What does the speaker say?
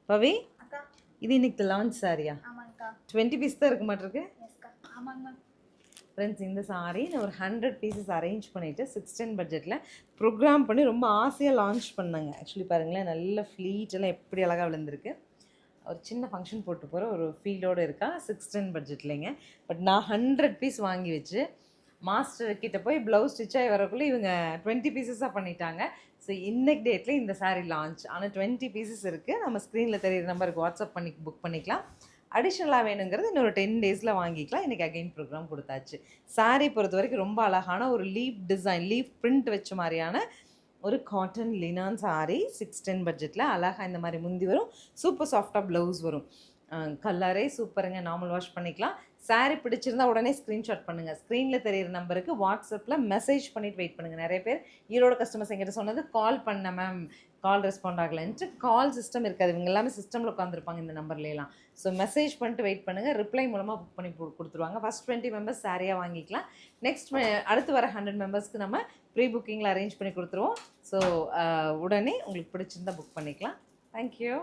பவி அக்கா இது இன்னைக்கு லான்ச் சாரியா? ஆமாங்கக்கா 20 பீஸ் தான் இருக்க மாட்டிருக்கு. எஸ்க்கா ஆமாங்க மேம். ஃப்ரெண்ட்ஸ் இந்த சாரி நான் ஒரு 100 பீசஸ் அரேஞ்ச் பண்ணிவிட்டு 610 பட்ஜெட்டில் ப்ரோக்ராம் பண்ணி ரொம்ப ஆசையாக லான்ச் பண்ணாங்க. ஆக்சுவலி பாருங்களேன், நல்ல ஃப்ளீட் எல்லாம் எப்படி அழகாக விழுந்திருக்கு. ஒரு சின்ன ஃபங்க்ஷன் போட்டு போகிற ஒரு ஃபீல்டோடு இருக்கா 610 பட்ஜெட்லேங்க. பட் நான் 100 பீஸ் வாங்கி வச்சு மாஸ்டர் கிட்ட போய் ப்ளவுஸ் ஸ்டிச் ஆகி வரக்குள்ளே இவங்க 20 பீசஸாக பண்ணிட்டாங்க. ஸோ இன்னைக்கு டேட்டில் இந்த சாரீ லான்ச் ஆனால் 20 பீசஸ் இருக்குது. நம்ம ஸ்க்ரீனில் தெரியிற நம்பருக்கு வாட்ஸ்அப் பண்ணி புக் பண்ணிக்கலாம். அடிஷ்னலாக வேணுங்கிறது இன்னொரு 10 டேஸில் வாங்கிக்கலாம். இன்றைக்கி அகைன் ப்ரோக்ராம் கொடுத்தாச்சு. சாரீ பொறுத்த வரைக்கும் ரொம்ப அழகான ஒரு லீஃப் டிசைன், லீஃப் பிரிண்ட் வச்ச மாதிரியான ஒரு காட்டன் லினான் சாரீ 610 பட்ஜெட்டில் அழகாக இந்த மாதிரி முந்தி வரும். சூப்பர் சாஃப்டாக ப்ளவுஸ் வரும். கலரே சூப்பருங்க. நார்மல் வாஷ் பண்ணிக்கலாம். சாரீ பிடிச்சிருந்தா உடனே ஸ்க்ரீன்ஷாட் பண்ணுங்கள். ஸ்க்ரீனில் தெரியிற நம்பருக்கு வாட்ஸ்அப்பில் மெசேஜ் பண்ணிவிட்டு வெயிட் பண்ணுங்கள். நிறைய பேர் ஈரோடு கஸ்டமர்ஸ் எங்கிட்ட சொன்னது கால் பண்ண மேம், கால் ரெஸ்பாண்ட் ஆகலைன்ட்டு. கால் சிஸ்டம் இருக்காது, இவங்க எல்லாமே சிஸ்டமில் உட்காந்துருப்பாங்க இந்த நம்பர்லாம். ஸோ மெசேஜ் பண்ணிட்டு வெயிட் பண்ணுங்கள். ரிப்ளை மூலமாக புக் பண்ணி கொடுத்துருவாங்க. ஃபஸ்ட் 20 மெம்பர்ஸ் சாரியாக வாங்கிக்கலாம். நெக்ஸ்ட் அடுத்து வர 100 மெம்பர்ஸ்க்கு நம்ம ப்ரீ புக்கிங்கில் அரேஞ்ச் பண்ணி கொடுத்துருவோம். ஸோ உடனே உங்களுக்கு பிடிச்சிருந்தா புக் பண்ணிக்கலாம். தேங்க்யூ.